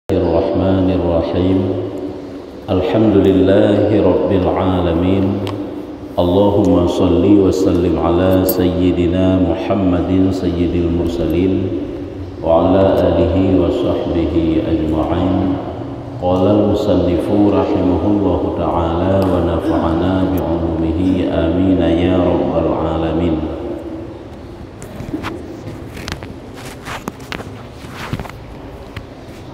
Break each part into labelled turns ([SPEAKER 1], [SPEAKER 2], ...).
[SPEAKER 1] الرحمن الرحيم الحمد لله رب العالمين اللهم صل وسلم على سيدنا محمد سيد المرسلين وعلى آله وصحبه أجمعين قال المصنف رحمه الله تعالى ونفعنا بعلومه آمين يا رب العالمين.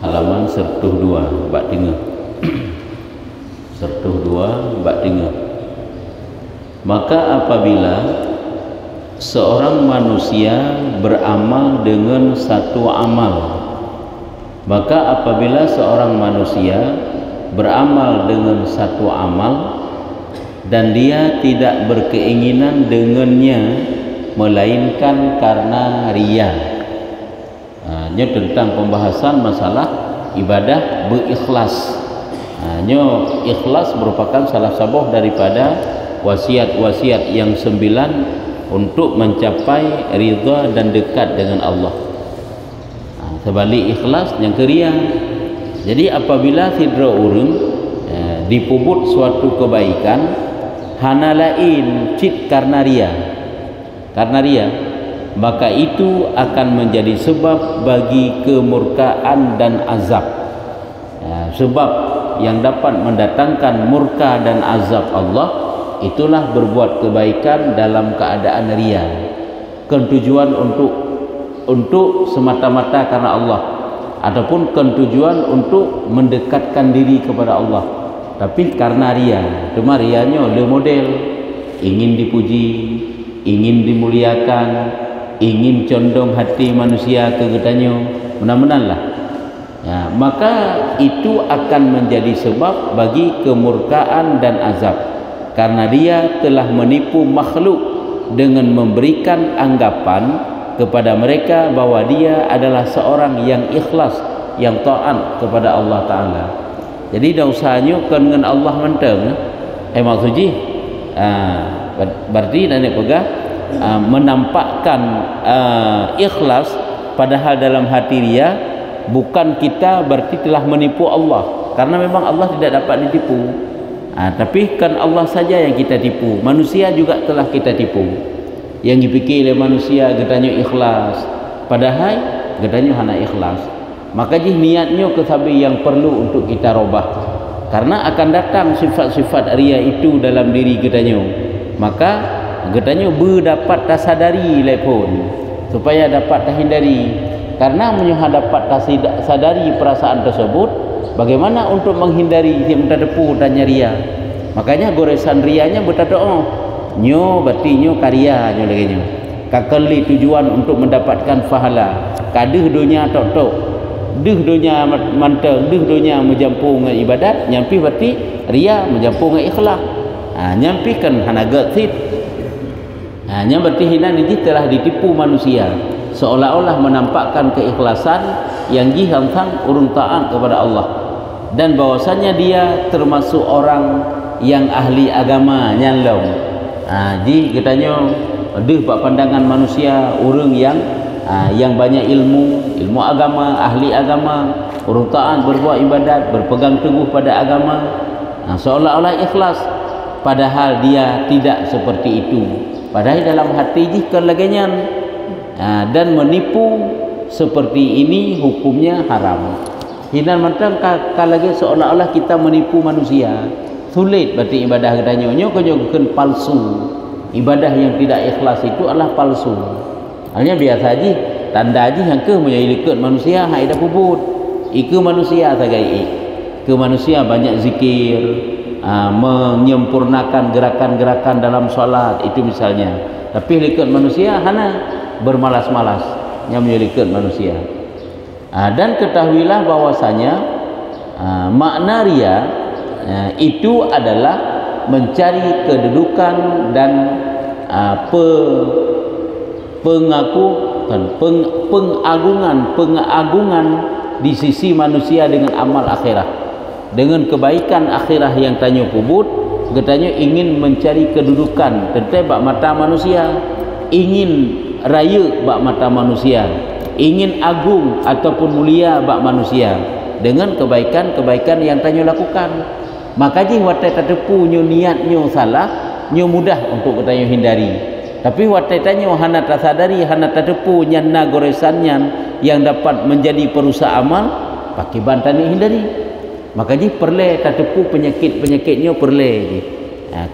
[SPEAKER 1] Halaman 102 bab 3. 102 bab 3. Maka apabila seorang manusia beramal dengan satu amal, maka apabila seorang manusia beramal dengan satu amal dan dia tidak berkeinginan dengannya melainkan karena riya. Ini tentang pembahasan masalah ibadah berikhlas. Ikhlas merupakan salah satu daripada wasiat-wasiat yang 9 untuk mencapai ridha dan dekat dengan Allah. Sebalik ikhlas yang keria. Jadi apabila sidra urang dipubut suatu kebaikan hana lain cit karena ria, maka itu akan menjadi sebab bagi kemurkaan dan azab. Sebab yang dapat mendatangkan murka dan azab Allah itulah berbuat kebaikan dalam keadaan ria, tujuan untuk semata-mata karena Allah, ataupun tujuan untuk mendekatkan diri kepada Allah, tapi karena ria. Cuma rianya le model ingin dipuji, ingin dimuliakan, ingin condong hati manusia ke getanya, mudah-mudahanlah. Maka itu akan menjadi sebab bagi kemurkaan dan azab, karena dia telah menipu makhluk dengan memberikan anggapan kepada mereka bahwa dia adalah seorang yang ikhlas, yang taat kepada Allah Ta'ala. Jadi dah usahanya dengan Allah menteng maksudnya berarti dan pegang menampakkan ikhlas, padahal dalam hati dia bukan kita, berarti telah menipu Allah, karena memang Allah tidak dapat ditipu. Tapi kan Allah saja yang kita tipu, manusia juga telah kita tipu. Yang dipikir oleh manusia getanya ikhlas, padahal getanya hana ikhlas. Maka niatnya kesabi yang perlu untuk kita robah, karena akan datang sifat-sifat ria itu dalam diri getanya. Maka getanya berdapat tasadari lepon supaya dapat terhindari, karena menyuha dapat tasadari perasaan tersebut, bagaimana untuk menghindari minta depu dan ria. Makanya goresan rianya berdoa nyo berarti nyo karya nyo lagi nyo kakali tujuan untuk mendapatkan pahala, kadeh dunia tok deh dunia manteng, deh dunia menjampung dengan ibadat, nyampi berarti ria menjampung dengan ikhlas. Nyampi kan hana gatit. Hanya berarti hina ini telah ditipu manusia, seolah-olah menampakkan keikhlasan yang jihantang urung taat kepada Allah, dan bahwasanya dia termasuk orang yang ahli agama nyalong. Ji katanya deh pak pandangan manusia urang yang banyak ilmu agama, ahli agama, urung taat berbuat ibadat, berpegang teguh pada agama, seolah-olah ikhlas, padahal dia tidak seperti itu. Padahal dalam hati jika laginya dan menipu seperti ini hukumnya haram. Hinan mantang kalau lagi seolah-olah kita menipu manusia, sulit berarti ibadah katanya nyokan palsu. Ibadah yang tidak ikhlas itu adalah palsu. Hanya biasa aja, tanda aja yang ke menyelikat manusia hak ida pubut. Iku manusia sagai. Ke manusia banyak zikir, menyempurnakan gerakan-gerakan dalam solat itu misalnya, tapi likat manusia hana bermalas-malas yang menyelikat manusia. Dan ketahuilah bahwasanya makna ria itu adalah mencari kedudukan dan pengagungan di sisi manusia dengan amal akhirat, dengan kebaikan akhirah yang tanya pubut, katanya ingin mencari kedudukan tentang bak mata manusia, ingin raya bak mata manusia, ingin agung ataupun mulia bak manusia. dengan kebaikan-kebaikan yang tanyo lakukan. Maka ji watai tadepu nyo niat nyo salah, nyo mudah untuk tanyo hindari. Tapi watai tanyo hana tasadari, hana tadepu nyanna goresannya yang dapat menjadi perusak amal, pakai bantan hindari. Maka ji perle tadepu penyakit-penyakitnya perle ji.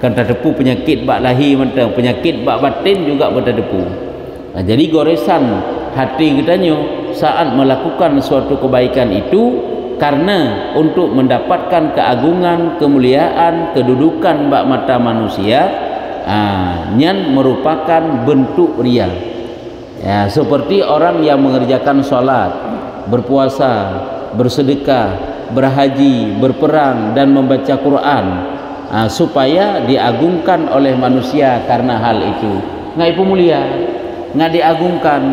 [SPEAKER 1] Kan tadepu penyakit bak lahir mentang, penyakit bak batin juga bertadepu. Jadi goresan hati kita nyo saat melakukan suatu kebaikan itu karena untuk mendapatkan keagungan, kemuliaan, kedudukan bak mata manusia, nyan merupakan bentuk riya. Ya, seperti orang yang mengerjakan sholat, berpuasa, bersedekah, berhaji, berperang dan membaca Quran, supaya diagungkan oleh manusia karena hal itu. Ngai pemulia, ngai diagungkan.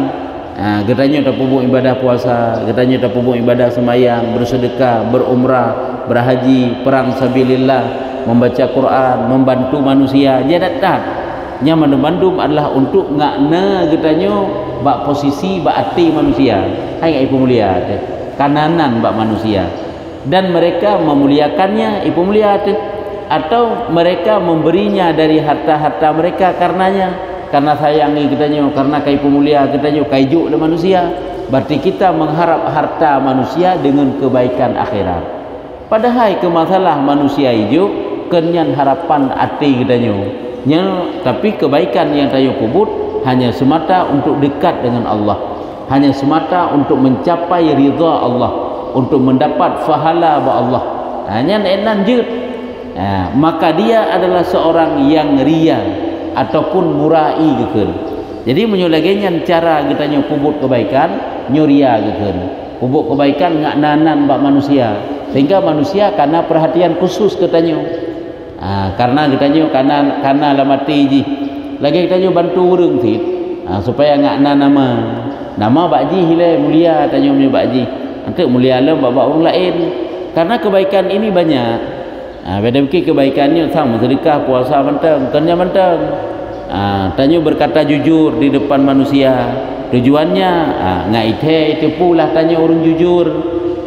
[SPEAKER 1] Katanya tak pupuk ibadah puasa, katanya tak pupuk ibadah semayang, bersedekah, berumrah, berhaji, perang sabilillah, membaca Quran, membantu manusia. Dia datang. Nya mandum-mandum adalah untuk ngakna katanya bak posisi bak hati manusia. Hai ibu mulia, kananan bak manusia. Dan mereka memuliakannya ibu mulia, atau mereka memberinya dari harta-harta mereka karenanya. Karena sayangi kitanya, karena kai pemulia kitanya, kai juk dan manusia. Berarti kita mengharap harta manusia dengan kebaikan akhirat. Padahal ke masalah manusia hijau kenyan harapan hati kitanya. Tapi kebaikan yang tayo kubut hanya semata untuk dekat dengan Allah, hanya semata untuk mencapai ridha Allah, untuk mendapat pahala ba Allah. Hanya enan je. Maka dia adalah seorang yang riya ataupun murai gitu. Jadi menyolagenya cara kita nyukubut kebaikan nyuria gitu. Kubut kebaikan ngak nanan bak manusia, sehingga manusia karena perhatian khusus katanya. Karena katanya karena lamati ji. Lagi katanya bantu urang fit. Supaya ngak nama bakji hile mulia tanya punya bakji. Nanti mulia lah bak orang lain. Karena kebaikan ini banyak. Beda mungkin kebaikannya sama sedekah, puasa mentang, kerja mentang. Tanya berkata jujur di depan manusia. Tujuannya ngai itu pula tanya orang jujur,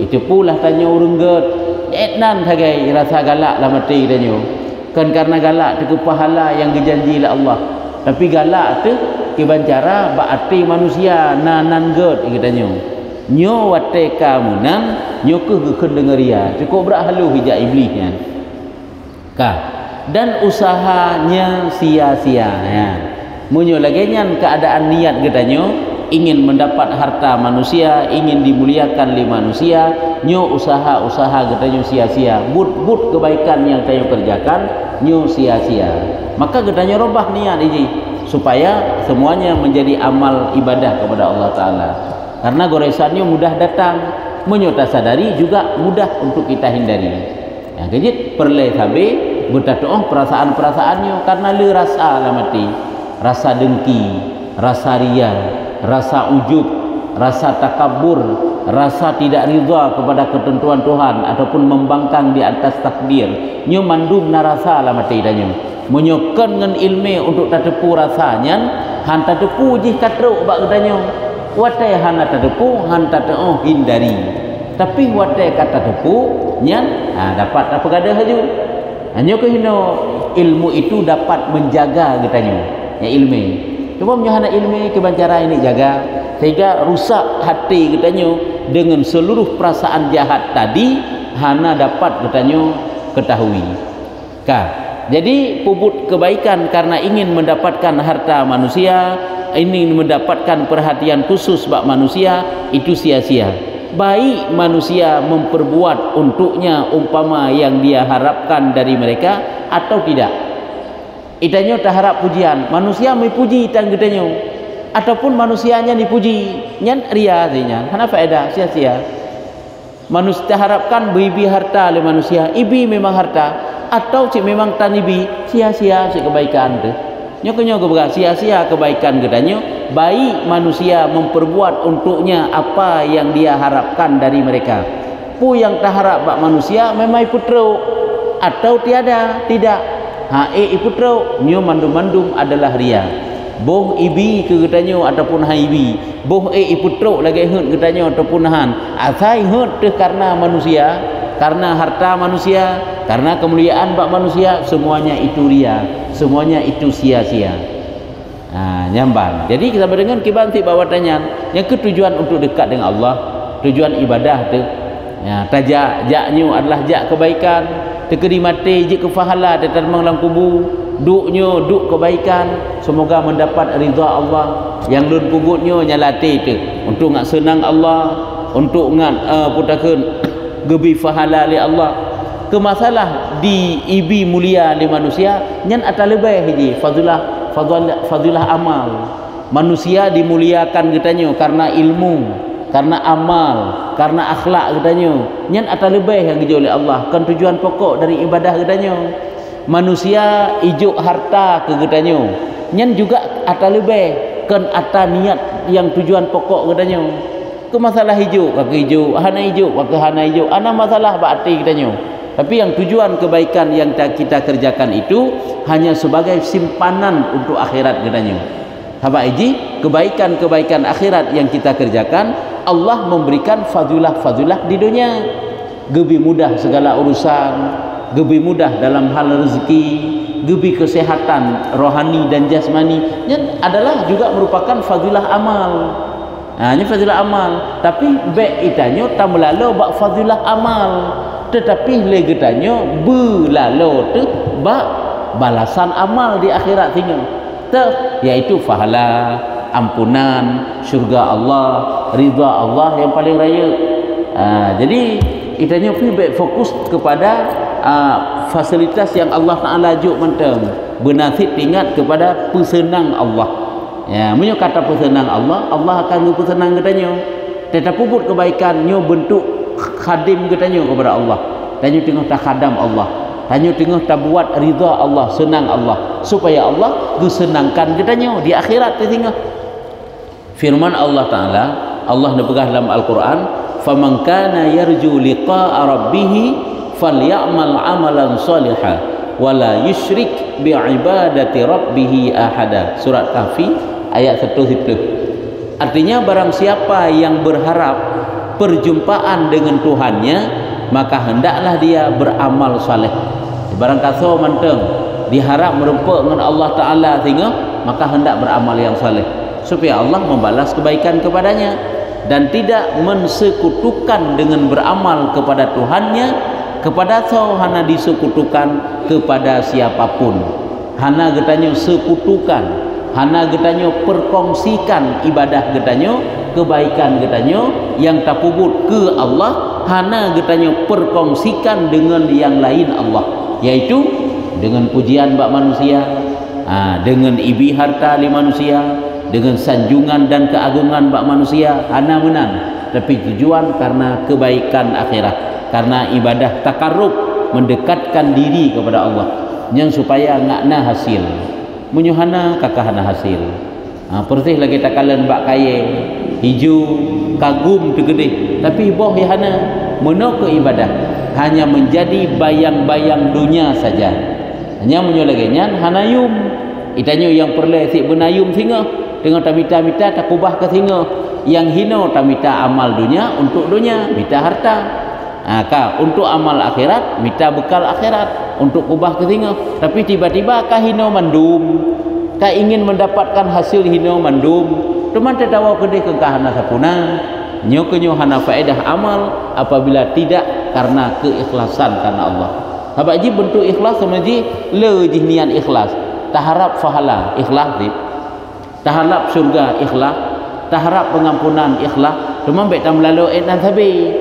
[SPEAKER 1] itu pula tanya orang ged. Etnan sagai rasa galak lah mati tanya. Kan karena galak tu pahala yang dijanji oleh Allah. Tapi galak tu kiban cara baati manusia nanan ged katanya. Nyo wate kamu nan nyo ke dengeria. Cukup berhalu hijab iblisnya. Dan usahanya sia-sia ya. Munyo lagenya keadaan niat katanya ingin mendapat harta manusia, ingin dimuliakan oleh manusia, nyo usaha katanya sia-sia. But kebaikan yang tayo kerjakan nyo sia-sia. Maka katanya robah niat ini supaya semuanya menjadi amal ibadah kepada Allah Taala. Karena goresannya mudah datang, munyo tak sadari juga mudah untuk kita hindari. Ya, kejit perle sabe bertatoh perasaan-perasaannya karena le rasa lah mati, rasa dengki, rasa ria, rasa ujub, rasa takabur, rasa tidak ridha kepada ketentuan Tuhan ataupun membangkang di atas takdir. Nyo mandum narasa lah mati danyo. Menyokan dengan ilmu untuk tatepu rasanya, han tatepu jih katruk bak danyo. Watai han tatepu, han tatepu hindari. Tapi watai kata tepu nyan dapat apa gada haju. Hanya kehino ilmu itu dapat menjaga katanya. Ya ilmu. Cuma menyohana ilmu kebancara ini jaga sehingga rusak hati katanya dengan seluruh perasaan jahat tadi hana dapat katanya ketahui. Jadi puput kebaikan karena ingin mendapatkan harta manusia, ingin mendapatkan perhatian khusus bak manusia itu sia-sia. Baik manusia memperbuat untuknya umpama yang dia harapkan dari mereka atau tidak. Itanya tak harap pujian, manusia memuji tan gedenya ataupun manusianya dipuji, nyan ria zenya, hana faedah sia-sia. Manusia harapkan bibi harta oleh manusia, ibi memang harta atau cik memang tanibi sia-sia cik kebaikan tu. Nyokonyo keberat sia-sia kebaikan gedanya. Baik manusia memperbuat untuknya apa yang dia harapkan dari mereka. Pu yang tak harap bak manusia memang iputro atau tidak. Iputro nyo mandum-mandum adalah ria. boh ibi ke katanya ataupun haibi, boh iputruk lagi hut katanya ataupun han asai hut teh karena manusia, karena harta manusia, karena kemuliaan bak manusia, semuanya itu ria, semuanya itu sia-sia. Nyamban. Jadi kita berdengar kibanti bawatannya yang ketujuan untuk dekat dengan Allah, tujuan ibadah tu jaknya adalah jak kebaikan, tekeri mati je kefahala dan terbang dalam kubur, duknya duk kebaikan, semoga mendapat ridha Allah. Yang lun kubutnya nyalati tu untuk ngak senang Allah, untuk ngak putakeun gebi fahala li Allah. Ke masalah di ibi mulia li manusia nyan ata lebih hiji fadilah amal. Manusia dimuliakan katanya karena ilmu, karena amal, karena akhlak katanya. Nyan ata lebih yang dijauh oleh Allah. Kan tujuan pokok dari ibadah katanya. Manusia ijuk harta ke katanya. Nyan juga ata lebih kan ata niat yang tujuan pokok katanya. Ke masalah hijau, kaki hijau, hana hijau, kaki hana hijau. Ana masalah berarti katanya. Tapi yang tujuan kebaikan yang kita kerjakan itu hanya sebagai simpanan untuk akhirat katanya. Habaq iji kebaikan-kebaikan akhirat yang kita kerjakan, Allah memberikan fadilah-fadilah di dunia. Lebih mudah segala urusan, lebih mudah dalam hal rezeki, lebih kesehatan rohani dan jasmani. Ini adalah juga merupakan fadilah amal. Ini fadilah amal. Tapi baik itanya tak melalo bak fadilah amal. Tetapi legetannya belalo tu bak balasan amal di akhirat tinggal. Yaitu fahala, ampunan, syurga Allah, ridha Allah yang paling raya. Jadi itanya pergi fokus kepada fasilitas yang Allah Taala juk mentang. Bernasib ingat kepada pesenang Allah. Ya, menyo kata pesenang Allah, Allah akan pesenang katanya. Tetapi buat kebaikannya bentuk khadim katanya kepada Allah. Tanya tengah tak khadam Allah. Tanya tengah tak buat ridha Allah, senang Allah, supaya Allah disenangkan katanya di akhirat tengah. Firman Allah Taala, Allah nepegah dalam Al-Quran, "Faman kana yarju liqa'a rabbih falyamal 'amalan shalihan wa la yusyrik bi'ibadati rabbih ahada." Surat Kahfi ayat 1 Artinya barang siapa yang berharap perjumpaan dengan Tuhannya, maka hendaklah dia beramal saleh. Barang kaso manteng diharap merumpa dengan Allah Taala sehingga maka hendak beramal yang saleh supaya Allah membalas kebaikan kepadanya dan tidak mensekutukan dengan beramal kepada Tuhannya, kepada hana disekutukan kepada siapapun. Hana getanya sekutukan, hana getanya perkongsikan ibadah getanya, kebaikan getanya yang tak pubut ke Allah, hana getanya perkongsikan dengan yang lain Allah, yaitu dengan pujian bak manusia, dengan ibi harta li manusia, dengan sanjungan dan keagungan bak manusia, hana menang. Tapi tujuan karena kebaikan akhirat, karena ibadah takarrub, mendekatkan diri kepada Allah, yang supaya ngakna hasil menyuhana kakahana hasil. Pertih lagi takalan bak kaya hijau kagum tegedih, tapi boh hana meno ke ibadah hanya menjadi bayang-bayang dunia saja. Hanya menyolagenya hanayum itanya yang perlu si benayum singa dengan tamita-mita tak ubah ke singa, yang hino tamita amal dunia untuk dunia, mita harta. Untuk amal akhirat mita bekal akhirat untuk ubah ke singa. Tapi tiba-tiba kah hino mandum, kah ingin mendapatkan hasil hino mandum, teman tertawa kedih ke kahana sapuna nyokenyo hana faedah amal apabila tidak karena keikhlasan karena Allah. Habaq ji bentuk ikhlas sama ji le ji niat ikhlas, tak harap fahala ikhlas dip, tak harap surga ikhlas, tak harap pengampunan ikhlas, cuma baik tak melalui dan sabi.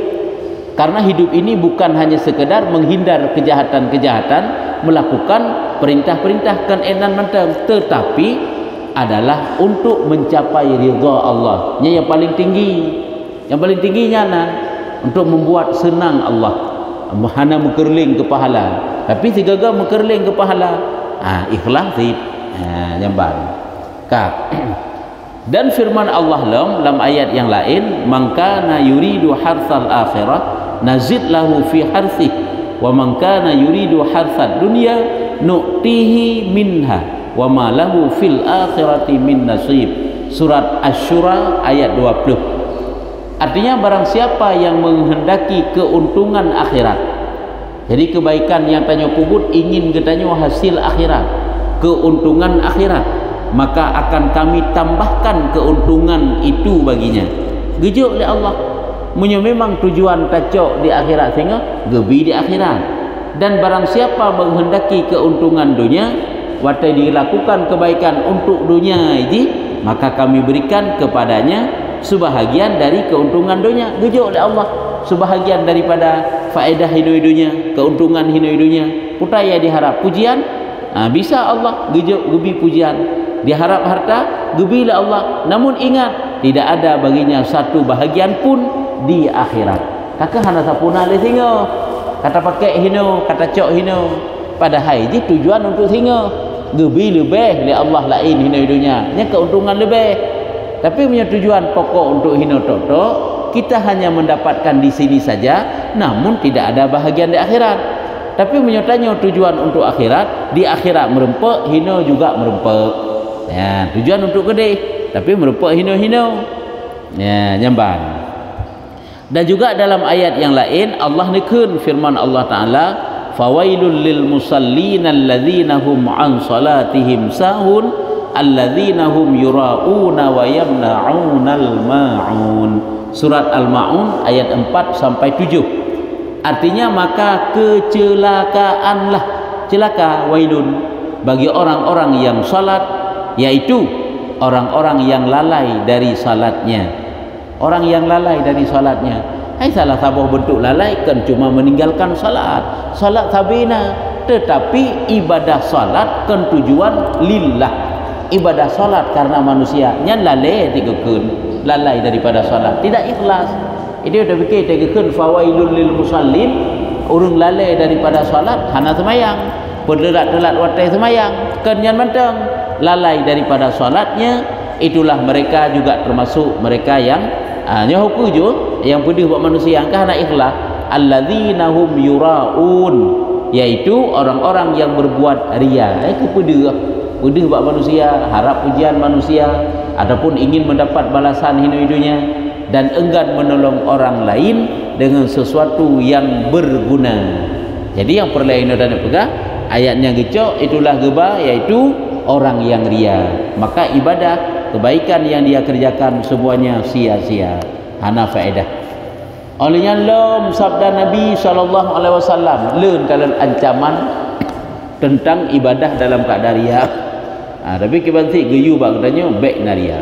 [SPEAKER 1] Karena hidup ini bukan hanya sekedar menghindar kejahatan-kejahatan, melakukan perintah-perintah kan enan mantap, tetapi adalah untuk mencapai ridha Allah. Yang paling tinggi, yang paling tingginya untuk membuat senang Allah. Hana mekerling ke pahala, tapi sigaga mekerling ke pahala. Ikhlas sih. Jamban. Dan firman Allah dalam ayat yang lain, "Man kana yuridu harsal akhirah nazid lahu fi harsih wa man kana yuridu harsad dunya nu'tihi minha wa ma lahu fil akhirati min nasib. Surat Asy-Syura ayat 20. Artinya barang siapa yang menghendaki keuntungan akhirat, jadi kebaikan yang tanya kubur ingin ketanya hasil akhirat, keuntungan akhirat, maka akan kami tambahkan keuntungan itu baginya. Gejuk oleh Allah. Munyo memang tujuan tacok di akhirat sehingga gebi di akhirat. Dan barang siapa menghendaki keuntungan dunia, watai dilakukan kebaikan untuk dunia ini, maka kami berikan kepadanya sebahagian dari keuntungan dunia. Gejuk oleh Allah. Sebahagian daripada faedah hidup dunia, keuntungan hidup dunia. Putaya diharap pujian, bisa Allah gebi pujian. Diharap harta, gebilah Allah. Namun ingat, tidak ada baginya satu bahagian pun di akhirat. Kakak hana sapuna le singa. Kata pakai hino, kata cok hino. Padahal ini tujuan untuk singa. Gebi lebih le Allah lain hino dunia. Nya keuntungan lebih. Tapi punya tujuan pokok untuk hino toto, kita hanya mendapatkan di sini saja, namun tidak ada bahagian di akhirat. Tapi menyertanya tujuan untuk akhirat, di akhirat merempek, hino juga merempek. Ya, tujuan untuk gede, tapi merempek hino-hino. Ya, nyamban. Dan juga dalam ayat yang lain Allah nikun firman Allah Taala, fawailul lil musallin alladzina hum an salatihim sahun alladzina hum yurauna wa yamna'unal ma'un. Surat Al-Ma'un ayat 4 sampai 7. Artinya maka kecelakaanlah, celaka, wailun, bagi orang-orang yang salat, yaitu orang-orang yang lalai dari salatnya. Orang yang lalai dari salatnya. Hai, salah satu bentuk lalai kan cuma meninggalkan salat. Salat sabina, tetapi ibadah salat kan tujuan lillah. Ibadah salat karena manusia nya lalai digekun, lalai daripada salat, tidak ikhlas. Itu dah fikir digekun fawailul lil musallin, urung lalai daripada salat hana semayang, berdelat-delat watai semayang, kan yang mentang lalai daripada salatnya. Itulah mereka juga termasuk mereka yang nyahuku je yang pedih buat manusia angkah nak ikhlas. Alladzina hum yuraun, yaitu orang-orang yang berbuat riya. Itu pedih buat manusia, harap pujian manusia ataupun ingin mendapat balasan hidup-hidupnya, dan enggan menolong orang lain dengan sesuatu yang berguna. Jadi yang perlu dan pegang ayatnya gecok itulah geba, yaitu orang yang ria, maka ibadah kebaikan yang dia kerjakan semuanya sia-sia, hana faedah. Olehnya lom sabda Nabi SAW leun kalau ancaman tentang ibadah dalam keadaan ria. Tapi kibanti geyu bak katanya baik naria.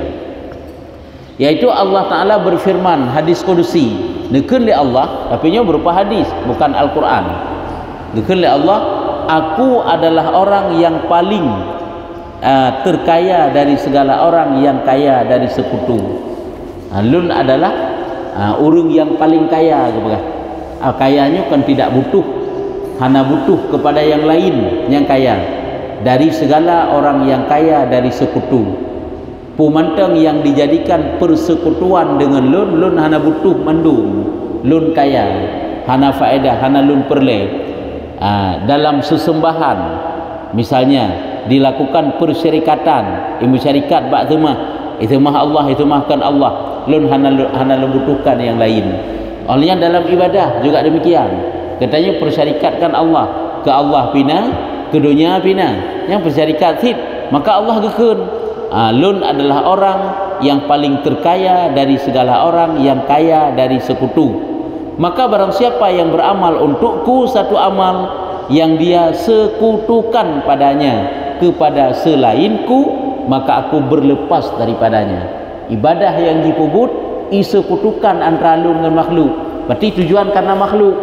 [SPEAKER 1] Yaitu Allah Taala berfirman hadis kudusi, nekeun li Allah, tapi nya berupa hadis bukan Al-Qur'an. Nekeun li Allah, aku adalah orang yang paling terkaya dari segala orang yang kaya dari sekutu. Lun adalah orang yang paling kaya, kayanya kan tidak butuh, hanya butuh kepada yang lain yang kaya dari segala orang yang kaya dari sekutu. Pumantang yang dijadikan persekutuan dengan lun hanya butuh mandum, lun kaya, hanya faedah, hanya lun perle. Dalam sesembahan misalnya dilakukan persyarikatan, syarikat bak temah, itu mah Allah, itu mahkan Allah, lun hana membutuhkan yang lain. Olehnya dalam ibadah juga demikian, katanya persyarikatkan Allah, ke Allah pina, ke dunia pina, yang persyarikat sit, maka Allah gekun. Lun adalah orang yang paling terkaya dari segala orang yang kaya dari sekutu. Maka barang siapa yang beramal untukku satu amal yang dia sekutukan padanya kepada selainku, maka aku berlepas daripadanya. Ibadah yang dipubut isekutukan antara lun dengan makhluk, berarti tujuan karena makhluk,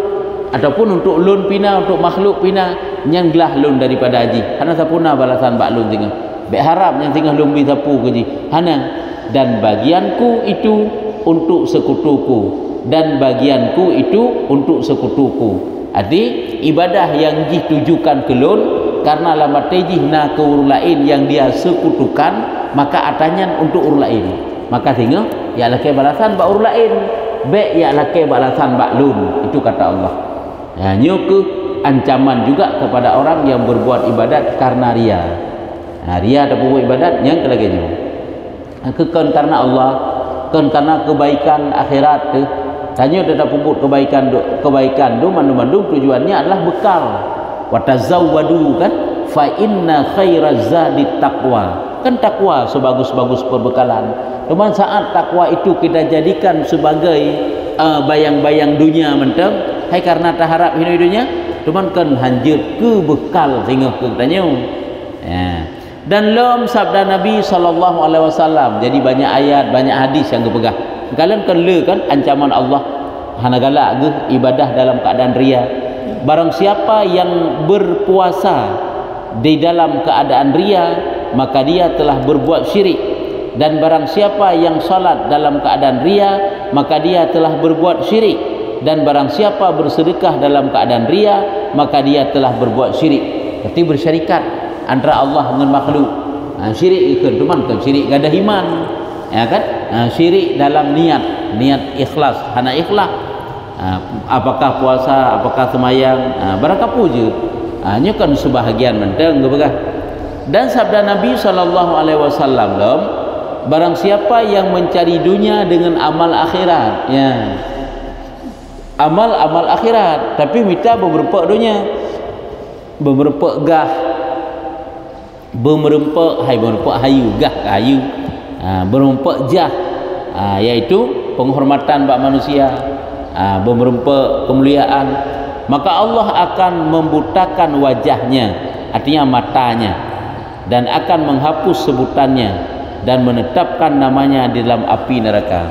[SPEAKER 1] ataupun untuk lun pina, untuk makhluk pina, nyanglah lun daripada haji hana sapuna balasan bak lun tinggal bek harap yang tinggal lun bi sapu keji hana. Dan bagianku itu untuk sekutuku, dan bagianku itu untuk sekutuku. Jadi ibadah yang ditujukan ke lun karena lama tejih na ke urang lain yang dia sekutukan, maka atanyan untuk urang lain, maka sehingga ya lake balasan bak urang lain, be ya lake balasan bak lun. Itu kata Allah. Nyo ke ancaman juga kepada orang yang berbuat ibadat karena ria. Ria ada pupuk ibadat yang kelaganya. Kan karena Allah, kan karena kebaikan akhirat tu. Tanya ada pupuk kebaikan tu mandum tujuannya adalah bekal. Wa tazawwadu kan fa inna khairaz zadi taqwa. Kan takwa sebagus-bagus perbekalan. Cuma saat takwa itu kita jadikan sebagai bayang-bayang dunia mentang, hai karena tak harap hidup dunia, cuma kan hanjir ke bekal sehingga ke tanya. Ya. Dan lom sabda Nabi SAW. Jadi banyak ayat, banyak hadis yang kepegang. Kalian kan le kan ancaman Allah hana galak ke ibadah dalam keadaan ria. Barang siapa yang berpuasa di dalam keadaan ria, maka dia telah berbuat syirik. Dan barang siapa yang salat dalam keadaan ria, maka dia telah berbuat syirik. Dan barang siapa bersedekah dalam keadaan ria, maka dia telah berbuat syirik. Berarti bersyarikat antara Allah dengan makhluk. Syirik itu teman kan syirik gada iman, ya kan? Syirik dalam niat ikhlas, hana ikhlas. Apakah puasa, apakah semayang, barangkah puja. Nya kan sebahagian menteng gebegah. Dan sabda Nabi SAW, barang siapa yang mencari dunia dengan amal akhirat, ya, amal akhirat, tapi minta beberapa dunia, beberapa gah, beberapa hayu gah hayu, beberapa jah, yaitu penghormatan bak manusia, beberapa kemuliaan, maka Allah akan membutakan wajahnya, artinya matanya, dan akan menghapus sebutannya dan menetapkan namanya di dalam api neraka.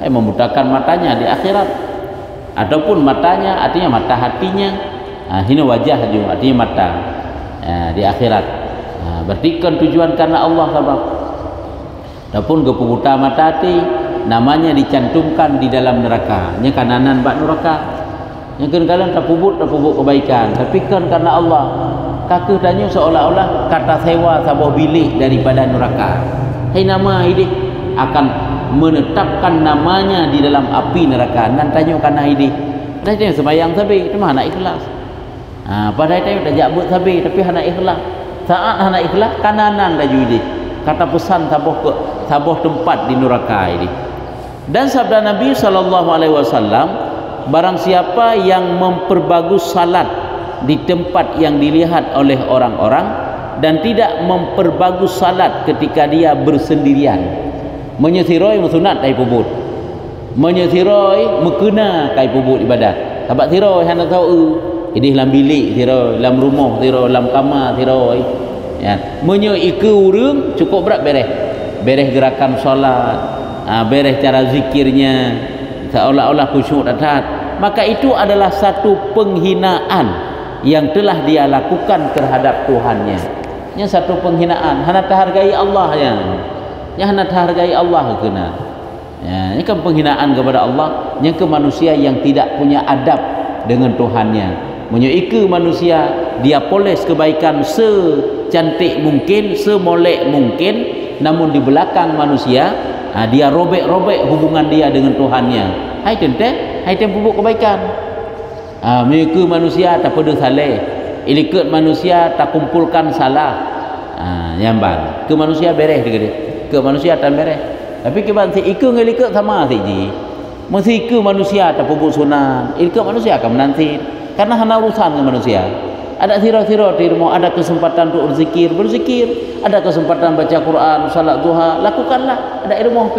[SPEAKER 1] Membutakan matanya di akhirat, ataupun matanya artinya mata hatinya, hina wajah juga artinya mata di akhirat. Berarti kan tujuan karena Allah sebab. Adapun kepubuta mata hati namanya dicantumkan di dalam neraka. Nya kananan bak neraka. Nya kan kalian tak pubut kebaikan, tapi kan karena Allah. Kakek tanya seolah-olah kata sewa sebuah bilik daripada neraka. Hai nama ini akan menetapkan namanya di dalam api neraka. Dan tanya karena ini. Dah tanya sembahyang sabi, cuma nak ikhlas. Pada tanya dah jabut sabi, tapi hana ikhlas. Saat hana ikhlas kananan dah judi. Kata pesan sabuh tempat di neraka ini. Dan sabda Nabi SAW, barang siapa yang memperbagus salat di tempat yang dilihat oleh orang-orang dan tidak memperbagus salat ketika dia bersendirian, menyesiroi sunat kai pubut, menyesiroi mekena kai pubut ibadat. Tabat siroi hana tahu idih dalam bilik siroi, dalam rumah siroi, dalam kamar siroi, ya, menyo iku urang cukup berat beres gerakan solat, beres cara zikirnya seolah-olah khusyuk dan taat, maka itu adalah satu penghinaan yang telah dia lakukan terhadap Tuhannya. Ini satu penghinaan, hana hargai Allah ya hana hargai Allah kena. Ya, ini kan penghinaan kepada Allah, yang ke manusia yang tidak punya adab dengan Tuhannya. Menyoiki manusia, dia poles kebaikan secantik mungkin, semolek mungkin, namun di belakang manusia dia robek-robek hubungan dia dengan Tuhannya. Hai pupuk kebaikan. Mereka manusia tak pada saleh, ilikut manusia tak kumpulkan salah, nyamban ke manusia beres dia, ke manusia tak beres. Tapi keban si ikut ilikut sama si ji, mesti ke manusia tak pupuk sunat, ilikut manusia akan menanti, karena hanya urusan dengan manusia. Ada siro-siro di rumah, ada kesempatan untuk berzikir, ada kesempatan baca Quran, salat duha, lakukanlah. Ada rumah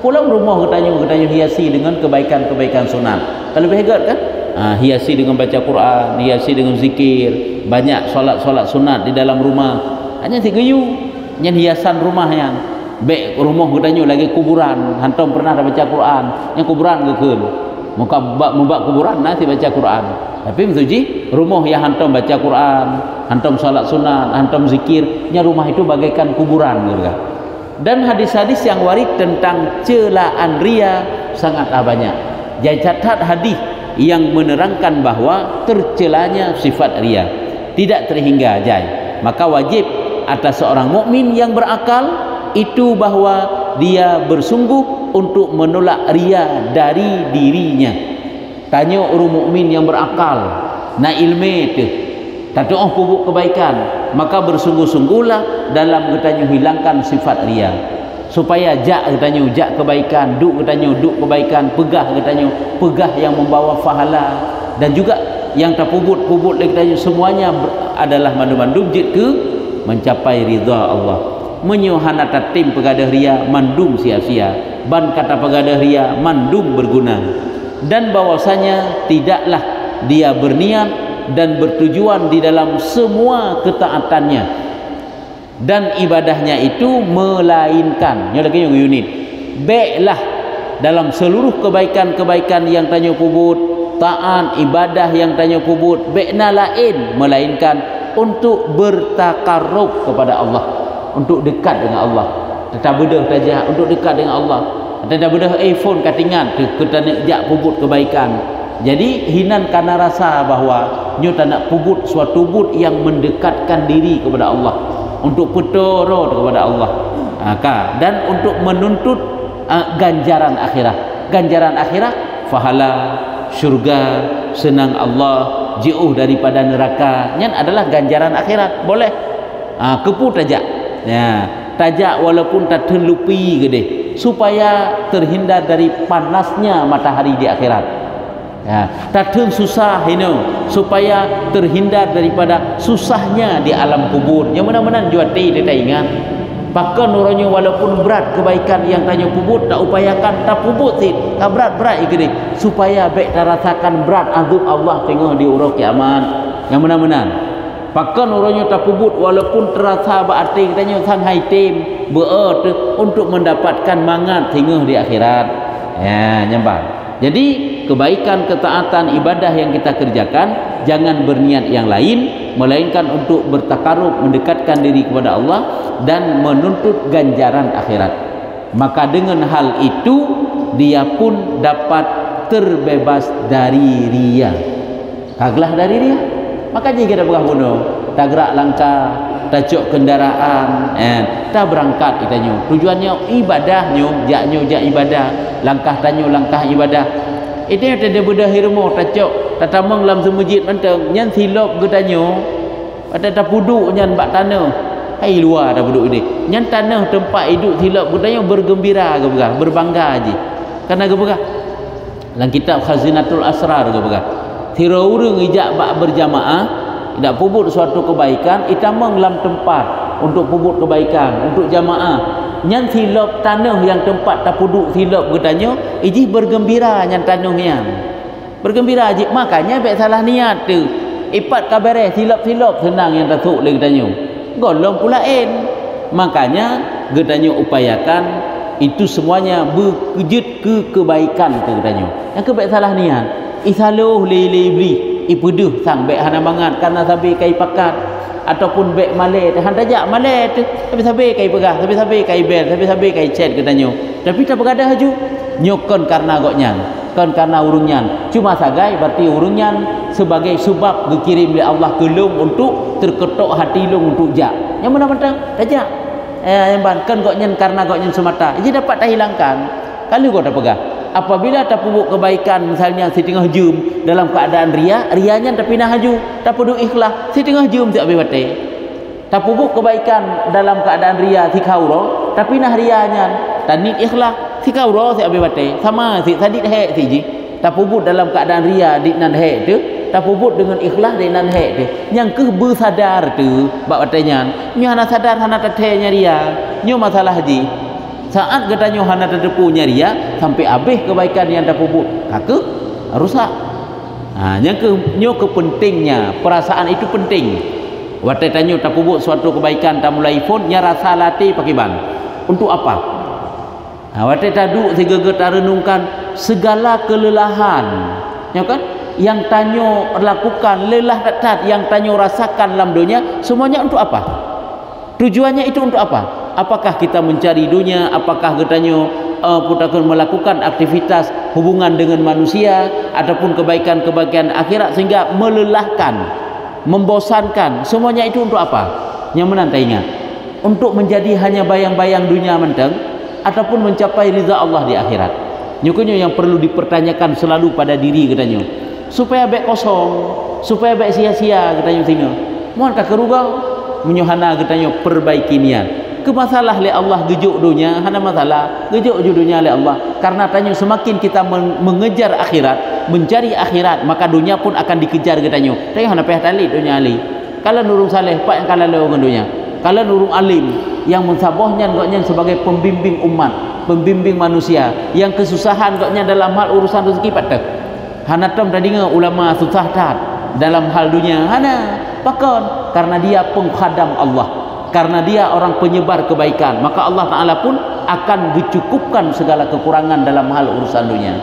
[SPEAKER 1] pulang rumah ketanya hiasi dengan kebaikan-kebaikan sunat. Kalau berhegat kan? Hiasi dengan baca Quran, hiasi dengan zikir, banyak solat-solat sunat di dalam rumah. Hanya si geyu, yang hiasan rumah yang baik rumah katanya lagi kuburan. Hantam pernah baca Quran, yang kuburan gekun. Muka membak kuburan nanti baca Quran. Tapi mentuji rumah yang hantam baca Quran, hantam solat sunat, hantam zikir, nya rumah itu bagaikan kuburan gitu. Dan hadis-hadis yang warid tentang celaan ria sangatlah banyak. Jadi catat hadis yang menerangkan bahwa tercelanya sifat ria, tidak terhingga jai. Maka wajib atas seorang mukmin yang berakal itu bahwa dia bersungguh untuk menolak ria dari dirinya. Tanya orang mukmin yang berakal, na ilmu tu, tak doa pupuk kebaikan, maka bersungguh-sungguhlah dalam katanya hilangkan sifat ria, supaya jak katanya jak kebaikan, duk katanya duk kebaikan, pegah katanya pegah yang membawa pahala, dan juga yang terpubut-pubut katanya semuanya adalah mandum-mandum jid ke mencapai ridha Allah. Menyuhana tatim pegadah ria mandum sia-sia, ban kata pegadah ria mandum berguna, dan bahwasanya tidaklah dia berniat dan bertujuan di dalam semua ketaatannya dan ibadahnya itu melainkan lagi unit baiklah dalam seluruh kebaikan-kebaikan yang tanya pubut, taat ibadah yang tanya pubut, baikna lain melainkan untuk bertakarrub kepada Allah, untuk dekat dengan Allah. Tetap bedah saja untuk dekat dengan Allah. Tetap bedah iPhone katingan kita nak jak pubut kebaikan. Jadi hinan karena rasa bahawa nyo tak nak pubut suatu pubut yang mendekatkan diri kepada Allah, untuk petoro kepada Allah, dan untuk menuntut ganjaran akhirat. Ganjaran akhirat, pahala, syurga, senang Allah, jauh daripada neraka. Yang adalah ganjaran akhirat. Boleh kepu tajak. Ya, tajak walaupun tak terlupi gede, supaya terhindar dari panasnya matahari di akhirat. Ya, tatun susah ini supaya terhindar daripada susahnya di alam kubur. Yang mana-mana juati dia tak ingat. Bahkan orangnya walaupun berat kebaikan yang tanya kubur tak upayakan, tak pubut sih, tak berat-berat ikut supaya baik tak rasakan berat azab Allah tengok di uruk kiamat. Yang mana-mana. Bahkan orangnya tak pubut walaupun terasa berarti katanya sang haitim berat untuk mendapatkan mangat tengok di akhirat. Ya, nyambang. Jadi kebaikan, ketaatan, ibadah yang kita kerjakan jangan berniat yang lain melainkan untuk bertakarub, mendekatkan diri kepada Allah dan menuntut ganjaran akhirat. Maka dengan hal itu dia pun dapat terbebas dari ria. Kaglah dari ria. Makanya kita berah bunuh, tak gerak langkah, tak cok kendaraan, tak berangkat itanya. Tujuannya ibadahnya, jak ibadah, langkah tanyo langkah ibadah. Itu yang ada bedah hirmo tak cok, tak tamang dalam semujid mentang, nyan silop getanyo, ada tak puduk nyan bak tanah. Hai luar dah puduk ini. Nyan tanah tempat hidup silop getanyo bergembira ke begah, berbangga aja. Karena ke begah. Dalam kitab Khazinatul Asrar ke begah. Tira urang ijak bak berjamaah, tidak pubut suatu kebaikan, itamang dalam tempat untuk pubut kebaikan, untuk jamaah. Nyan silap tanah yang tempat tak puduk silap katanya, iji bergembira nyan tanahnya. Bergembira aja, makanya baik salah niat tu. Ipat kabare silap-silap senang yang tasuk le katanya. Golong pula Makanya katanya upayakan itu semuanya berkejut ke kebaikan ke katanya. Yang ke baik salah niat. Isaluh li ipuduh sang baik hana mangat karena sampai kai pakat ataupun baik malai han tajak malai tu sampai kai pegah sampai kai bel sampai kai chat katanya, tapi tak berada haju nyokon karena goknyan kan karena urungnya cuma sagai berarti urungnya sebagai sebab dikirim oleh Allah ke lung untuk terketok hati lung untuk jak yang mana-mana tajak yang kan goknyan karena goknyan semata jadi dapat tak hilangkan kalau kau tak pegah. Apabila tak pupuk kebaikan misalnya si tengah jum dalam keadaan rianya tak pindah haju, tak perlu ikhlas si tengah jum tak habis batik. Tak pupuk kebaikan dalam keadaan ria si kauro, tak pindah rianya tak nit ikhlas si kauro si habis batik. Sama si sadit hek si ji. Tak pupuk dalam keadaan ria di nan hek tu, tak pupuk dengan ikhlas di nan hek tu. Yang ke bersadar tu bab batanya, nyo hana sadar hana tetenya ria, nyo masalah ji. Saat katanya hana terdepunya ria sampai habis kebaikan yang dah pupuk kakak rusak. Yang ke pentingnya perasaan itu penting. Waktu tanya tak pupuk suatu kebaikan tak mulai phone nya rasa latih pakai ban. Untuk apa? Waktu tadu segera tak renungkan segala kelelahan. Ya kan? Yang tanya lakukan lelah tat yang tanya rasakan dalam dunia semuanya untuk apa? Tujuannya itu untuk apa? Apakah kita mencari dunia, apakah katanya putakan melakukan aktivitas hubungan dengan manusia ataupun kebaikan-kebaikan akhirat sehingga melelahkan, membosankan, semuanya itu untuk apa? Yang menantai ingat untuk menjadi hanya bayang-bayang dunia menteng ataupun mencapai ridha Allah di akhirat. Nyukunya yang perlu dipertanyakan selalu pada diri katanya supaya baik kosong, supaya baik sia-sia katanya singa mohon ka kerugau menyuhana katanya perbaiki niat ke masalah le Allah gejuk dunia hana masalah gejuk dunia le Allah karena tanya semakin kita mengejar akhirat mencari akhirat maka dunia pun akan dikejar katanya tanya hana payah tali dunia ali kalau nurung saleh pak yang kalau le orang dunia kalau nurung alim yang mensabahnya gaknya sebagai pembimbing umat pembimbing manusia yang kesusahan gaknya dalam hal urusan rezeki patah hana tam tadi ulama susah tat dalam hal dunia hana pakon karena dia pengkhadam Allah karena dia orang penyebar kebaikan maka Allah Ta'ala pun akan dicukupkan segala kekurangan dalam hal urusan dunia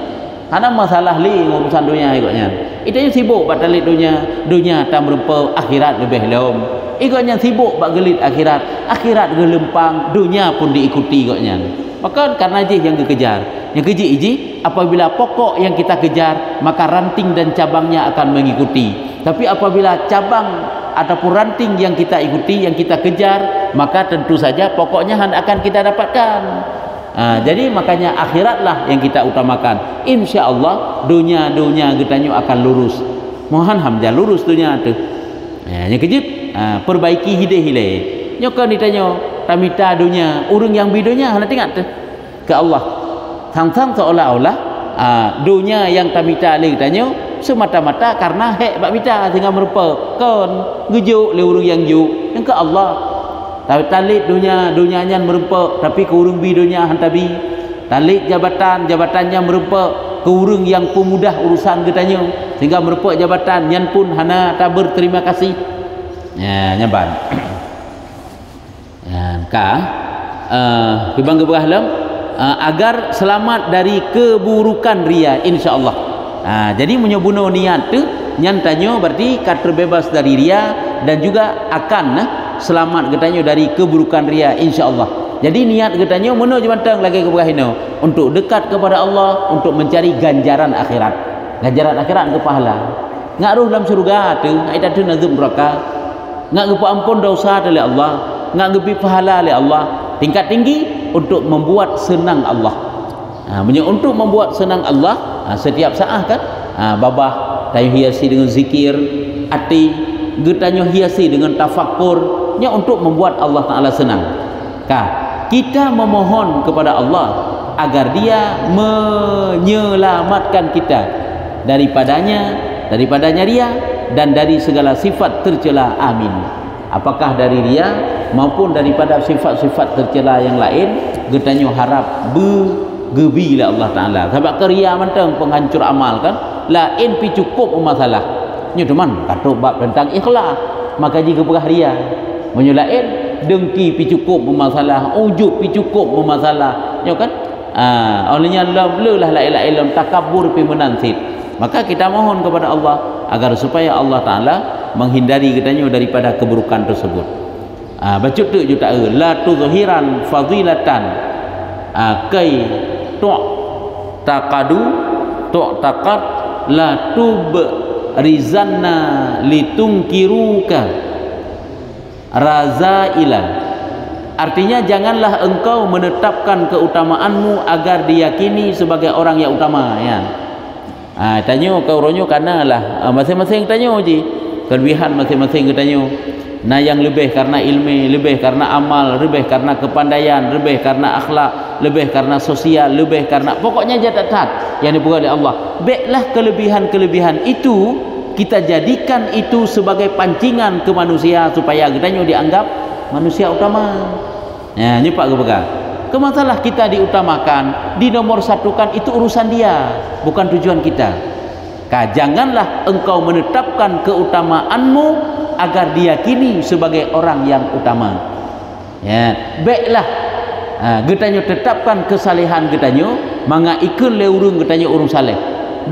[SPEAKER 1] hana masalah li urusan dunia ikutnya itu sibuk batalit dunia tak merupa akhirat lebih lom ikutnya sibuk bak gelit akhirat gelempang dunia pun diikuti ikutnya maka karena je yang dikejar yang keji iji apabila pokok yang kita kejar maka ranting dan cabangnya akan mengikuti tapi apabila cabang ataupun ranting yang kita ikuti yang kita kejar maka tentu saja pokoknya akan kita dapatkan jadi makanya akhiratlah yang kita utamakan insyaallah dunia getanyo akan lurus mohon hamja lurus dunia tu yang kejut perbaiki hide nyokan ditanyo tamita dunia urang yang bidunya hana tingat tu ke Allah sang-sang seolah-olah dunia yang tamita le ditanyo semata-mata karena hek bak bita sehingga merupakan gejuk le urang yang juk yang ke Allah tapi talit dunianya merupa tapi ke urang bi dunia hantabi talit jabatannya merupa ke urang yang pemudah urusan getanyo sehingga merupa jabatan nyan pun hana tak berterima kasih ya nyaban ya ka kibang gebrahlam agar selamat dari keburukan ria insyaallah. Jadi menyobuno niat tu nyantanyo berarti kat terbebas dari ria dan juga akan selamat getanyo dari keburukan ria insyaallah. Jadi niat getanyo mono jemantang lagi keberahino untuk dekat kepada Allah untuk mencari ganjaran akhirat ke pahala ngaruh dalam surga tu ai tu nazum neraka ngak gepa ampun dosa oleh Allah ngak gepi pahala oleh Allah tingkat tinggi untuk membuat senang Allah untuk membuat senang Allah setiap saat kan babah tayo hiasi dengan zikir hati getanyo hiasi dengan tafakur nya untuk membuat Allah Ta'ala senang kita memohon kepada Allah agar dia menyelamatkan kita daripadanya ria dan dari segala sifat tercela amin apakah dari ria maupun daripada sifat-sifat tercela yang lain getanyo harap gebi lah Allah Ta'ala sebab keria mantang penghancur amal kan lain pi cukup masalah nyu teman kata bab tentang ikhlas maka jika berah ria menyulain dengki pi cukup masalah ujub pi cukup masalah nyu kan olehnya lah la ilaha illallah takabur pi menansit maka kita mohon kepada Allah agar supaya Allah Ta'ala menghindari kita daripada keburukan tersebut baca tu juta la tuzhiran fadilatan kai taqadu taqad la tub rizanna litungkiruka razailan artinya janganlah engkau menetapkan keutamaanmu agar diyakini sebagai orang yang utama ya tanya kau ronyo kanalah masing-masing tanya je kelebihan masing-masing tanya nah yang lebih karena ilmu, lebih karena amal, lebih karena kepandaian, lebih karena akhlak, lebih karena sosial, lebih karena pokoknya jatat yang dibuat oleh Allah. Baiklah kelebihan-kelebihan itu kita jadikan itu sebagai pancingan ke manusia supaya kita dianggap manusia utama. Ya, nyepak ke pegang. Kemasalah kita diutamakan, dinomor satukan itu urusan dia, bukan tujuan kita. Janganlah engkau menetapkan keutamaanmu agar diyakini sebagai orang yang utama. Ya, baiklah. Getanyo tetapkan kesalehan getanyo, manga ikun le urung getanyo urung saleh.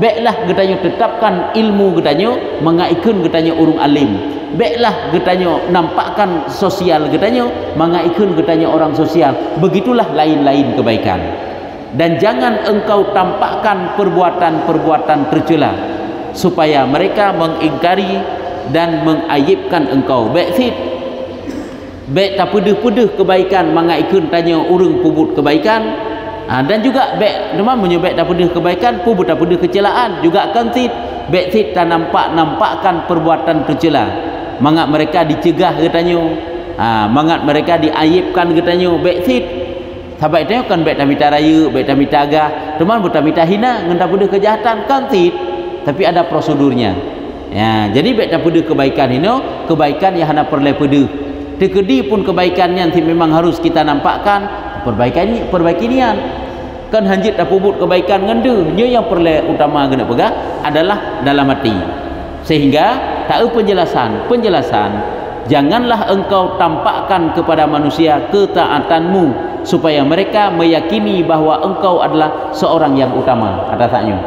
[SPEAKER 1] Baiklah getanyo tetapkan ilmu getanyo, manga ikun getanyo urung alim. Baiklah getanyo nampakkan sosial getanyo, manga ikun getanyo orang sosial. Begitulah lain-lain kebaikan. Dan jangan engkau tampakkan perbuatan-perbuatan tercela supaya mereka mengingkari dan mengaibkan engkau. Baik tak pedih-pedih kebaikan mangaikun tanya urang pubut kebaikan dan juga baik demam menyebab tak pedih kebaikan pubut tak pedih kecelaan juga akan Beksit tak nampakkan perbuatan tercela. Mangat mereka dicegah katanya. Mangat mereka diaibkan katanya. Beksit. Sahabat itu kan bek tamita raya, bek tamita agah. Teman bertamita hina ngendak pada kejahatan kan tit. Tapi ada prosedurnya. Ya, jadi bek tak pada kebaikan ini, kebaikan yang hana perlu pada. Tekedi pun kebaikan yang memang harus kita nampakkan, perbaiki nian. Kan hanjit dah pubut kebaikan ngende, nya yang perlu utama kena pegang adalah dalam hati. Sehingga tak penjelasan, janganlah engkau tampakkan kepada manusia ketaatanmu supaya mereka meyakini bahawa engkau adalah seorang yang utama. Ada taknya.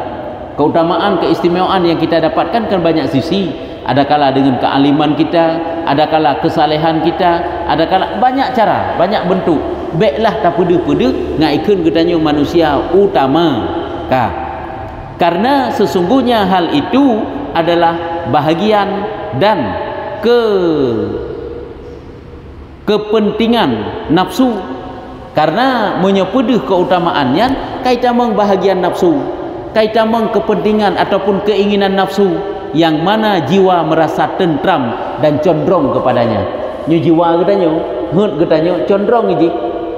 [SPEAKER 1] Keutamaan, keistimewaan yang kita dapatkan kan banyak sisi. Adakala dengan kealiman kita, adakala kesalehan kita, adakala banyak cara, banyak bentuk. Baiklah tak pada ngaikun katanya manusia utama. Karena sesungguhnya hal itu adalah bahagian dan kepentingan nafsu. Karena menyepedih keutamaannya kaitan bahagian nafsu, kaitan kepentingan ataupun keinginan nafsu yang mana jiwa merasa tentram dan condong kepadanya. Nyu jiwa katanya, hut katanya condongiji.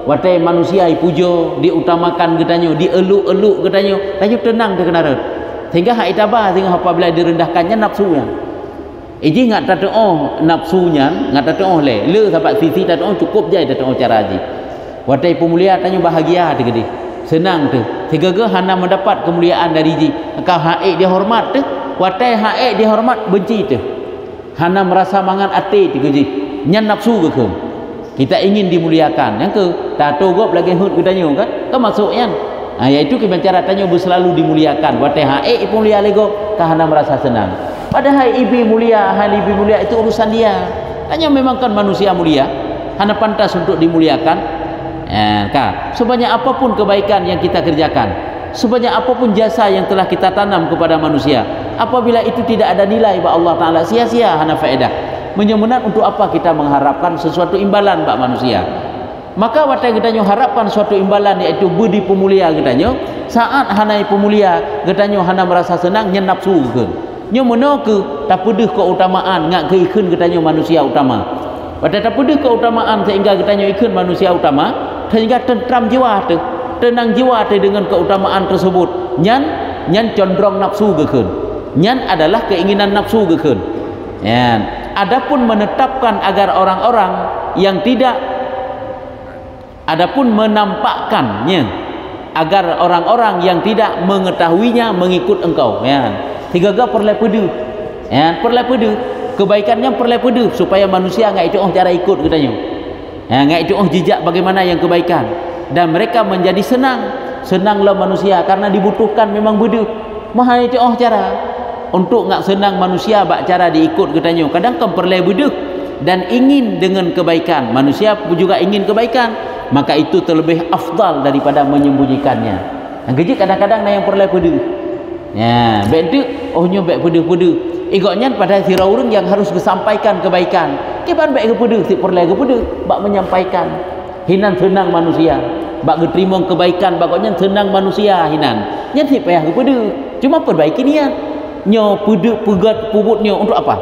[SPEAKER 1] Watai manusia pujo, diutamakan katanya, dieluk-eluk katanya, tanya tenang dia kena red. Sehingga hak itabah sehingga apabila direndahkannya nafsunya. Iji ngat tatoo nafsunya, ngat tatoo le sahabat sisi tatoo cukup je tatoo cara ji. Watai pemulia tanya bahagia dia gede. Senang tu. Sehingga hana mendapat kemuliaan dari ji. Kau haik dia hormat tu. Watai haik dihormat benci tu. Hana merasa mangan ati tu ji. Nyan nafsu ke? Kita ingin dimuliakan. Yang ke tato gop lagi hut katanya kan? Kan maksudnya. Iaitu kita cara tanya selalu dimuliakan. Watai haik mulia lego hana merasa senang. Padahal ibi mulia, ibi mulia itu urusan dia. Hanya memang kan manusia mulia. Hana pantas untuk dimuliakan. Sebanyak apapun kebaikan yang kita kerjakan, sebanyak apapun jasa yang telah kita tanam kepada manusia, apabila itu tidak ada nilai bagi Allah Ta'ala, sia-sia hana faedah. Menyemenan untuk apa kita mengharapkan sesuatu imbalan bagi manusia? Maka watai katanya harapkan suatu imbalan, iaitu budi pemulia katanya. Saat hana pemulia katanya hana merasa senang, nyen nafsu ke. Nyo meno ke tak pedih keutamaan ngak ke ikun katanya manusia utama. Watai tak pedih keutamaan sehingga katanya ikun manusia utama, sehingga tentram jiwa tu, tenang jiwa tu dengan keutamaan tersebut. Nyan condong nafsu gekun. Nyan adalah keinginan nafsu gekun. Ya. Adapun menetapkan agar orang-orang yang tidak, adapun menampakkannya agar orang-orang yang tidak mengetahuinya mengikut engkau. Ya. Tiga perlu pedu. Ya, perlu pedu. Kebaikannya perlu pedu supaya manusia enggak itu cara ikut katanya. Enggak itu jejak bagaimana yang kebaikan, dan mereka menjadi senanglah manusia karena dibutuhkan memang bedu. Mahal itu cara untuk enggak senang manusia bak cara diikut katanya. Kadang kan perlu bedu dan ingin dengan kebaikan. Manusia juga ingin kebaikan, maka itu terlebih afdal daripada menyembunyikannya. Yang kadang-kadang yang perlu bedu. Ya, bedu ohnya bak bedu-bedu. Igoknya pada siraurung yang harus disampaikan kebaikan. Kiban baik kepada si perlu kepada bak menyampaikan hinan senang manusia, bak terima kebaikan bagoknya senang manusia hinan. Nya si payah kepada cuma perbaiki niat. Nyo pegat pubutnya untuk apa?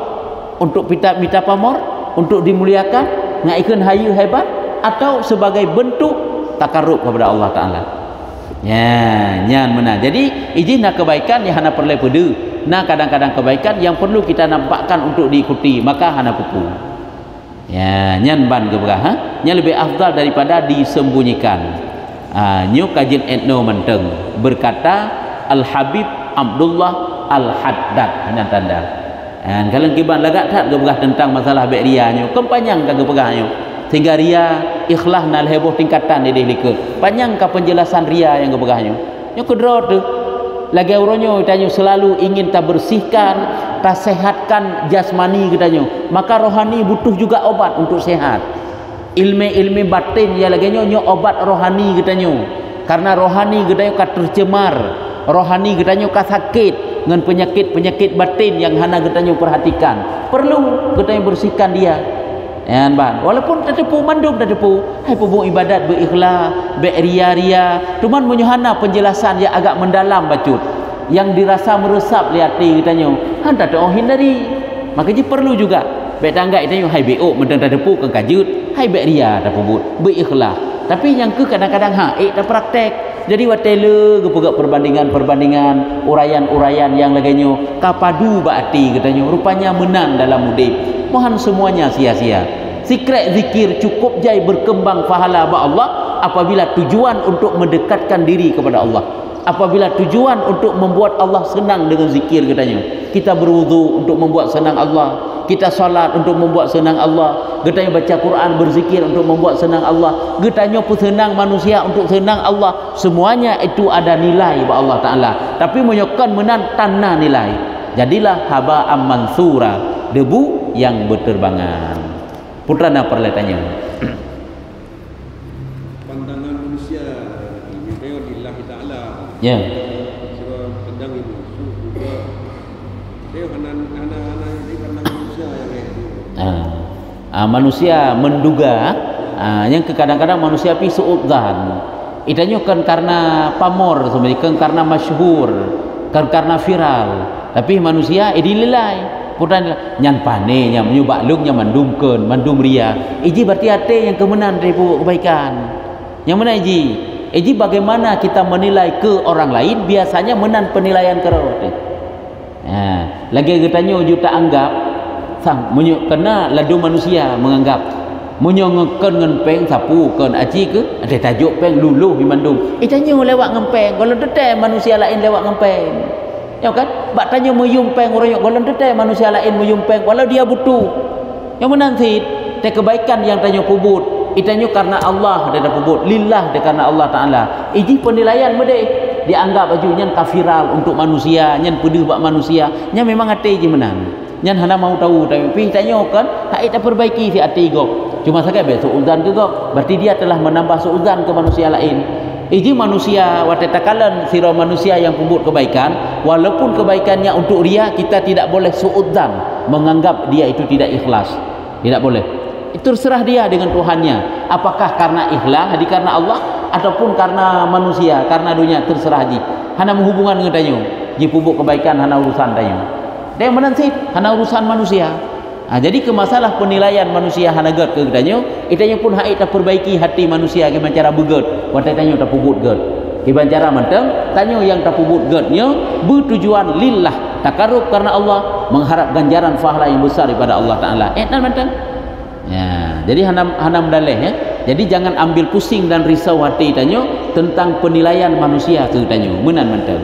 [SPEAKER 1] Untuk minta pamor, untuk dimuliakan, ngaikun hayu hebat, atau sebagai bentuk takarrub kepada Allah Taala. Ya, nyan mana. Jadi izin nak kebaikan yang hana perlu pada. Nah kadang-kadang kebaikan yang perlu kita nampakkan untuk diikuti, maka hana pupu. Ya, nyan ban ke berah, nya lebih afdal daripada disembunyikan. Nyu kajian etno menteng berkata Al Habib Abdullah Al Haddad hanya tanda. Kalau kiban lagak tak ke berah tentang masalah bek ria nyu, panjang ke berah nyu. Sehingga ria ikhlas nal heboh tingkatan dia likut. Panjang ke penjelasan ria yang ke berah nyu. Nyu kedro tu lagi uronyo tanya selalu ingin tak bersihkan, tak sehatkan jasmani katanya. Maka rohani butuh juga obat untuk sehat. Ilmu batin ya lagi nyo obat rohani katanya. Karena rohani katanya ka tercemar, rohani katanya ka sakit dengan penyakit batin yang hana katanya perhatikan. Perlu katanya bersihkan dia. Ya ban. Walaupun tetepu mandum tetepu, hai pebuk ibadat berikhlas, beria-ria, cuman menyohana penjelasan yang agak mendalam bacut. yang dirasa meresap di hati katanya hendak doa hindari. Makanya perlu juga baik tanggap katanya hai beok mendang dah depu ke kajut hai baik ria dah pubut berikhlas. Tapi yang ke kadang-kadang dah praktek. Jadi watele gepegak perbandingan uraian-uraian yang laganya kapadu bakti katanya rupanya menang dalam mudik. Mohon semuanya sia-sia. Secret zikir cukup jai berkembang pahala ba Allah apabila tujuan untuk mendekatkan diri kepada Allah. Apabila tujuan untuk membuat Allah senang dengan zikir katanya. Kita berwudu untuk membuat senang Allah. Kita salat untuk membuat senang Allah. Getanya baca Quran berzikir untuk membuat senang Allah. Getanya pun senang manusia untuk senang Allah. Semuanya itu ada nilai ba Allah Ta'ala. Tapi menyokkan menan tanah nilai. Jadilah haba'am mansura, debu yang berterbangan. Putrana perletanya.
[SPEAKER 2] Pandangan manusia ini lillahi ta'ala.
[SPEAKER 1] Ya.
[SPEAKER 2] Sebab pandang itu juga dia kanan ini pandang manusia yang itu.
[SPEAKER 1] Manusia menduga yang kadang-kadang manusia pi suudzan. Itanya kan karena pamor sebenarnya kan karena masyhur, kan karena viral. Tapi manusia idililai. Putan nyan pane nya menyubak lung nya mandumkeun mandum ria iji berarti ate yang kemenan dari kebaikan yang mana iji bagaimana kita menilai ke orang lain biasanya menan penilaian ke orang lagi katanya juta anggap sang munyo kena ladu manusia menganggap munyo ngeken ngenpeng sapu kan aji ke ada tajuk peng luluh di mandum itanya lewat ngempeng kalau teteh manusia lain lewat ngempeng. Ya kan? Bak tanya meyumpeng orang golon teteh manusia lain meyumpeng walau dia butuh. Yang menanti teh kebaikan yang tanya pubut. Itanya karena Allah dia pubut. Lillah dia karena Allah Taala. Iji penilaian mede dianggap bajunya kafiral untuk manusia, nyan pedih bak manusia. Nya memang hati je menang. Nyan hana mau tahu tapi tanya kan hak ita perbaiki si hati go. Cuma saja besok uzan ke go. Berarti dia telah menambah seuzan ke manusia lain. Iji manusia watetakalan sira manusia yang pembut kebaikan walaupun kebaikannya untuk ria kita tidak boleh suudzan menganggap dia itu tidak ikhlas. Tidak boleh. Itu terserah dia dengan Tuhannya. Apakah karena ikhlas hadi karena Allah ataupun karena manusia karena dunia terserah haji. Hana menghubungan dengan tanyo. Ji pembut kebaikan hana urusan tanyo. Dia menansit hana urusan manusia. Jadi ke masalah penilaian manusia hanagat ke gedanyo itanya pun hak ita perbaiki hati manusia ke cara beget watai tanyo ta pubut get kiban cara manteng tanyo yang ta pubut getnya bertujuan lillah takarrub karena Allah mengharap ganjaran pahala yang besar daripada Allah Taala dan manteng ya jadi hanam daleh ya jadi jangan ambil pusing dan risau hati tanyo tentang penilaian manusia ke tanyo menan manteng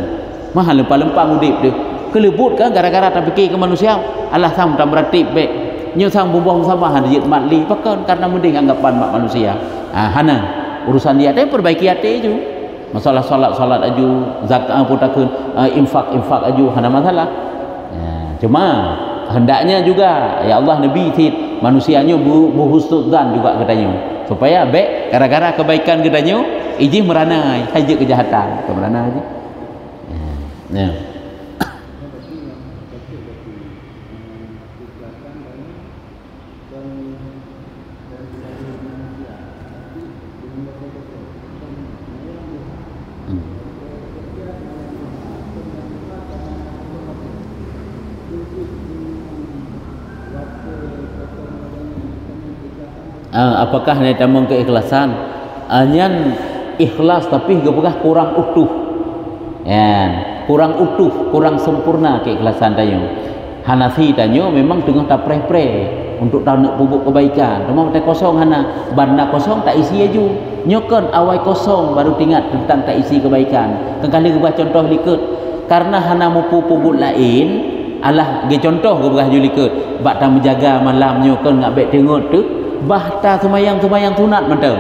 [SPEAKER 1] mahal lempang udip dia kelebut kan gara-gara tak fikir ke manusia Allah sam tak beratib baik nyo sang bubuh sama hadit matli pakan karena mending anggapan mak manusia hana urusan dia tapi perbaiki hati ju masalah salat aju zakat putakeun infak aju hana masalah cuma hendaknya juga ya Allah nabi tit manusianya berhusnudzan juga katanya supaya baik gara-gara kebaikan katanya iji meranai haji kejahatan kemerana haji ya apakah ni tamang keikhlasan nyan ikhlas tapi gapakah kurang utuh kurang utuh kurang sempurna keikhlasan tayo Hanafi tanyo memang tengah tak pre-pre untuk tahu nak pupuk kebaikan memang tak kosong hana banda kosong tak isi aju nyokan awai kosong baru tingat tentang tak isi kebaikan kali gubah contoh likut karena hana mau pupuk lain alah ge contoh gubah julikut bak tak menjaga malam nyokan ngak baik tengok tu bahta semayang sunat mantap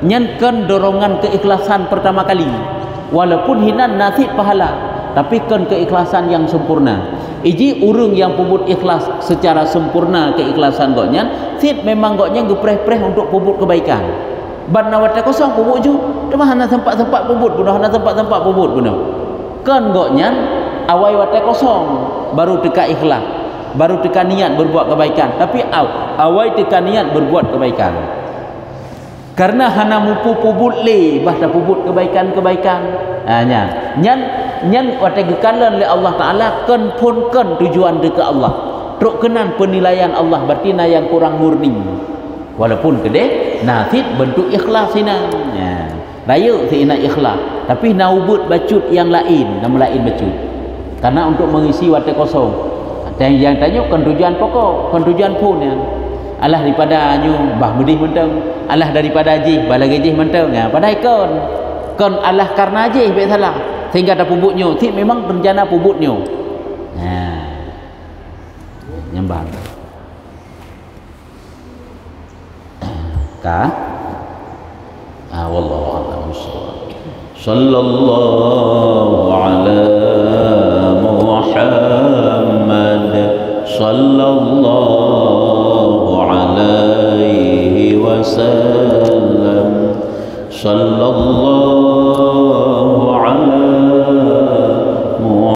[SPEAKER 1] nyankan dorongan keikhlasan pertama kali walaupun hinan nasib pahala tapi kan keikhlasan yang sempurna iji urung yang pubut ikhlas secara sempurna keikhlasan goknya sit memang goknya gepreh-preh untuk pubut kebaikan ban nawata kosong pubut ju cuma hana sempat-sempat pubut bunuh hana sempat-sempat pubut bunuh kan goknya awai wata kosong baru teka ikhlas baru teka niat berbuat kebaikan tapi awai teka niat berbuat kebaikan Karena hana mupu pubut le bahasa pubut kebaikan-kebaikan. Nyan wate gekalan le Allah Taala ken pun ken tujuan dekat Allah. Truk kenan penilaian Allah berarti na yang kurang murni. Walaupun kede nasib bentuk ikhlas ina. Raya si ina ikhlas, tapi na ubut bacut yang lain, nama lain bacut. Karena untuk mengisi wate kosong. Dan yang tanya kan tujuan pokok, kan tujuan pun ya. Alah daripada nyu bah medih mentang, alah daripada ajih bala gejih mentang. Padahal kon alah karena ajih baik salah. Sehingga ada pubutnya, ti memang rencana pubutnya. Nyembang. Ka? Wallahu a'lam. Sallallahu ala Muhammad sallallahu